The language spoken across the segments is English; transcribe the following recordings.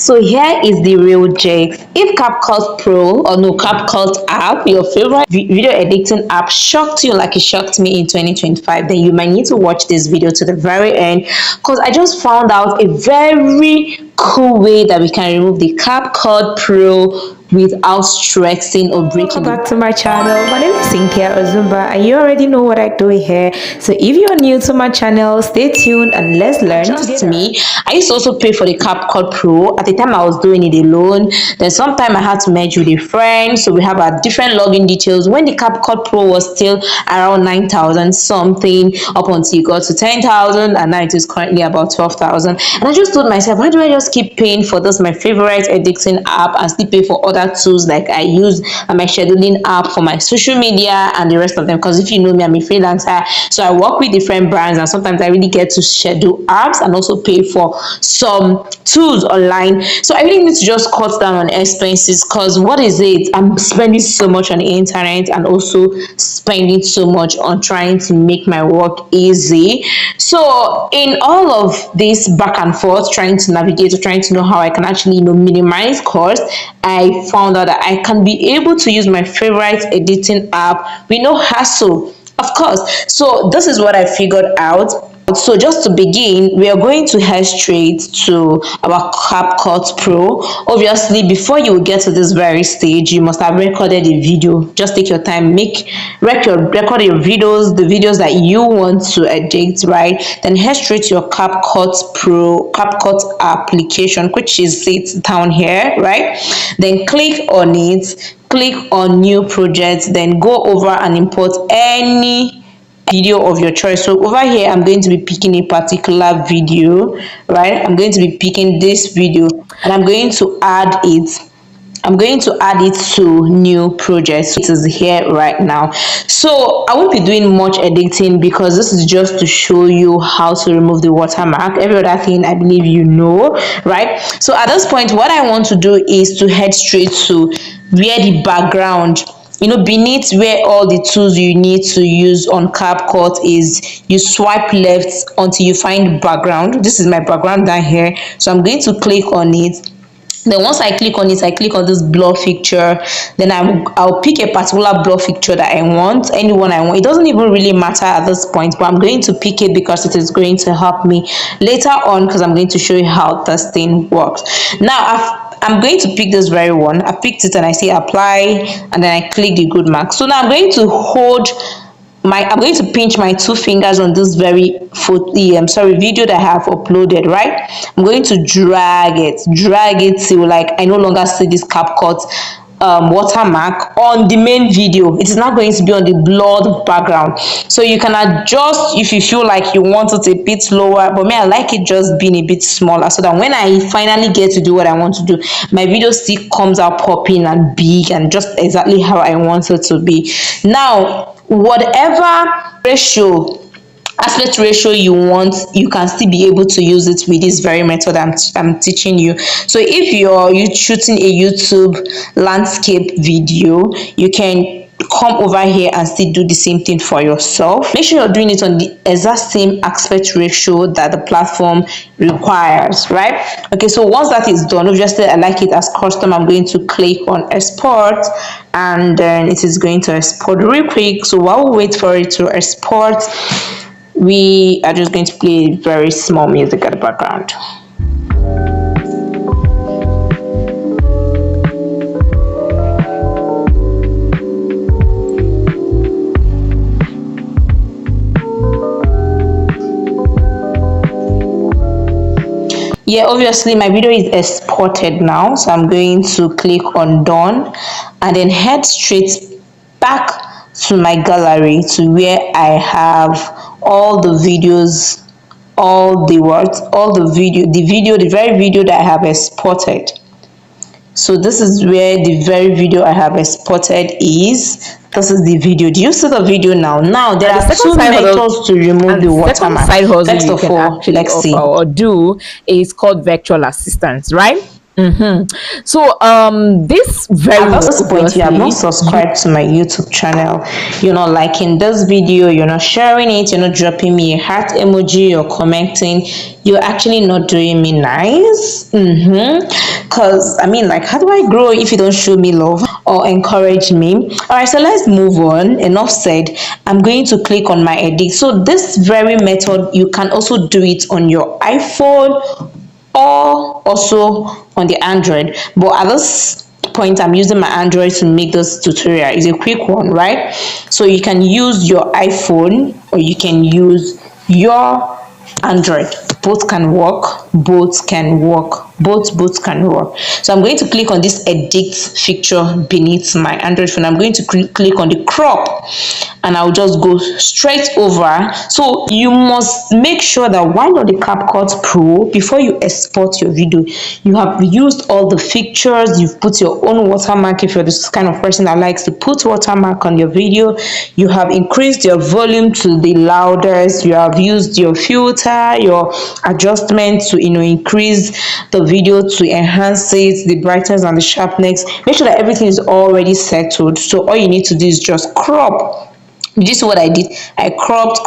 So here is the real jigs. If Capcut Pro or no Capcut app, your favorite video editing app, shocked you like it shocked me in 2025, then you might need to watch this video to the very end, because I just found out a very cool way that we can remove the Capcut Pro without stressing or breaking. Welcome back to my channel. My name is Cynthia Ozumba and you already know what I do here. So if you're new to my channel, stay tuned and let's learn together. Me, I used to also pay for the Capcut Pro. At the time I was doing it alone. Then sometime I had to merge with a friend, so we have our different login details. When the Capcut Pro was still around 9,000 something, up until it got to 10,000, and now it is currently about 12,000. And I just told myself, why do I just keep paying for this, my favorite editing app, and still pay for other tools like I use my scheduling app for my social media and the rest of them? Because if you know me, I'm a freelancer, so I work with different brands, and sometimes I really get to schedule apps and also pay for some tools online. So I really need to just cut down on expenses, because what is it, I'm spending so much on the internet and also spending so much on trying to make my work easy. So in all of this back and forth, trying to navigate or trying to know how I can actually minimize costs, I found out that I can be able to use my favorite editing app with no hassle, of course. So this is what I figured out. So just to begin, we are going to head straight to our Capcut Pro. Obviously, before you get to this very stage, you must have recorded a video. Just take your time, record your videos, the videos that you want to edit, right? Then head straight to your Capcut Pro, Capcut application, which is it down here, right? Then click on it, click on new project, then go over and import any video of your choice. So over here I'm going to be picking a particular video, right? I'm going to be picking this video and I'm going to add it to new projects. It is here right now. So I won't be doing much editing because this is just to show you how to remove the watermark. Every other thing I believe you know, right? So at this point, what I want to do is to head straight to where the background, beneath where all the tools you need to use on Capcut is. You swipe left until you find background. This is my background down here, so I'm going to click on it. Then once I click on it, I click on this blur picture. Then I'll pick a particular blur picture that I want, anyone I want. It doesn't even really matter at this point, but I'm going to pick it because it is going to help me later on, because I'm going to show you how this thing works. Now I'm going to pick this very one. I picked it and I say apply, and then I click the good mark. So now I'm going to pinch my two fingers on this very video that I have uploaded, right? I'm going to drag it till like I no longer see this Capcut watermark on the main video. It is not going to be on the blurred background, so you can adjust if you feel like you want it a bit lower, but me, I like it just being a bit smaller, so that when I finally get to do what I want to do, my video still comes out popping and big and just exactly how I want it to be. Now whatever aspect ratio you want, you can still be able to use it with this very method I'm teaching you. So if you're shooting a YouTube landscape video, you can come over here and still do the same thing for yourself. Make sure you're doing it on the exact same aspect ratio that the platform requires, right? Okay, so once that is done, obviously I like it as custom. I'm going to click on export, and then it is going to export real quick. So while we wait for it to export, we are just going to play very small music at the background. Yeah, obviously my video is exported now, so I'm going to click on done and then head straight back to my gallery, to where I have all the videos, the very video that I have exported. So this is where the very video I have exported is. This is the video. Do you see the video now? Now there are two methods to remove the watermark. Side hustle First you of can all, actually let's see. or do is called virtual assistants, right? So this very at this point, you have not subscribed to my YouTube channel, you're not liking this video, you're not sharing it, you're not dropping me a heart emoji or commenting, you're actually not doing me nice. because I mean, like, how do I grow if you don't show me love or encourage me? All right, so let's move on. Enough said. I'm going to click on my edit. So this very method, you can also do it on your iPhone or also on the Android. But at this point, I'm using my Android to make this tutorial. It's a quick one, right? So you can use your iPhone or you can use your Android. Both can work, both can work, both can work. So I'm going to click on this edit feature beneath my Android phone. I'm going to click on the crop and I'll just go straight over. So you must make sure that while you're the CapCut Pro, before you export your video, you have used all the features, you've put your own watermark if you're this kind of person that likes to put watermark on your video, you have increased your volume to the loudest, you have used your filter, your adjustment to increase the video, to enhance it, the brightness and the sharpness. Make sure that everything is already settled. So all you need to do is just crop. Did you see what I did? I cropped.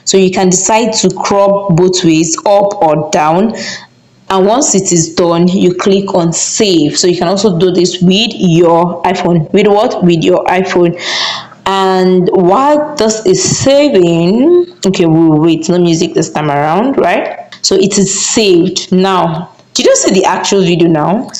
So you can decide to crop both ways, up or down. And once it is done, you click on save. So you can also do this with your iPhone. With what? With your iPhone. And while this is saving, okay, we'll wait, no music this time around, right? So it is saved. Now, did you see the actual video now?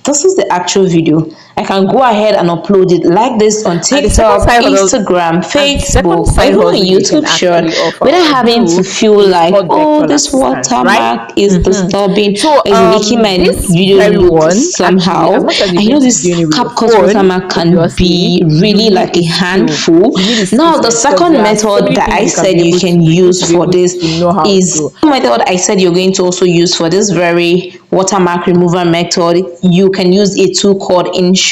This is the actual video. I can go ahead and upload it like this on TikTok, Instagram, Facebook, or even on YouTube Short, without having to feel like, oh, this watermark is disturbing, is making my video look somehow. And this CapCut watermark can be really like a handful. Now, the second method that I said you can use for this is the method I said you're going to also use for this very watermark remover method. You can use a tool called InShot.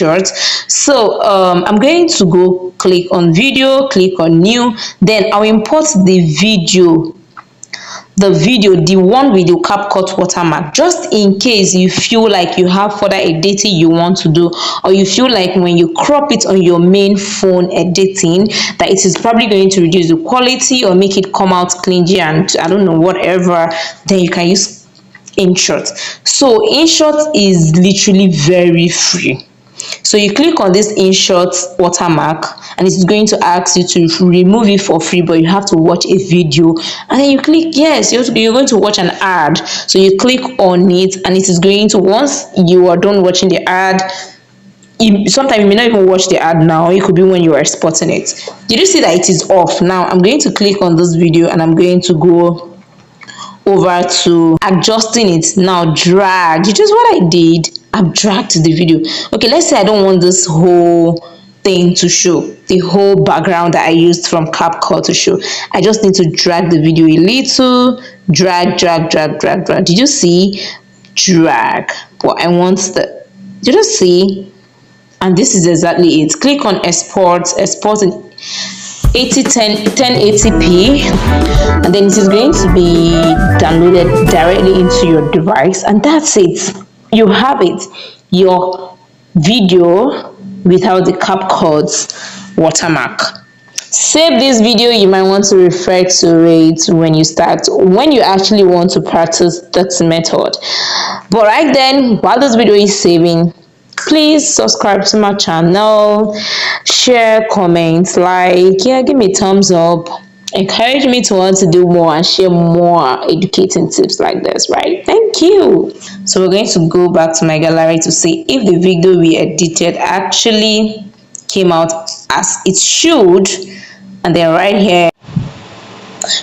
So I'm going to go click on video, click on new, then I'll import the one with the CapCut watermark, just in case you feel like you have further editing you want to do, or you feel like when you crop it on your main phone editing that it is probably going to reduce the quality or make it come out clingy and I don't know, whatever, then you can use InShot. So InShot is literally very free. So you click on this InShot watermark and it's going to ask you to remove it for free, but you have to watch a video, and then you click yes, you're going to watch an ad. So you click on it and it is going to, once you are done watching the ad, sometimes you may not even watch the ad now, it could be when you are exporting it. Did you see that it is off? Now I'm going to click on this video and I'm going to go over to adjusting it. Now drag, which is what I did. I've dragged the video. Okay, let's say I don't want this whole thing to show, the whole background that I used from CapCut to show. I just need to drag the video a little, drag. Did you see? Drag. But I want the, did you see? And this is exactly it. Click on export in 1080p, and then it is going to be downloaded directly into your device, and that's it. You have it, your video without the CapCut watermark. Save this video. You might want to refer to it when you actually want to practice that method. But right then, while this video is saving, please subscribe to my channel, share, comment, like, yeah, give me a thumbs up, encourage me to want to do more and share more educating tips like this, right? Thank you. So we're going to go back to my gallery to see if the video we edited actually came out as it should, and then right here.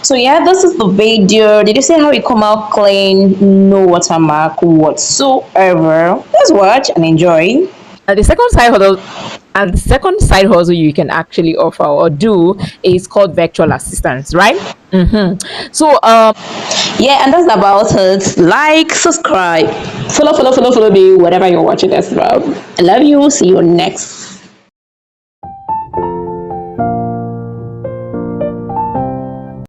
So yeah, this is the video. Did you see how it come out clean, no watermark whatsoever? Let's watch and enjoy. The second side hustle you can actually offer or do is called virtual assistants, right? So yeah, and that's about it. Like, subscribe, follow me whatever you're watching this from. I love you. See you next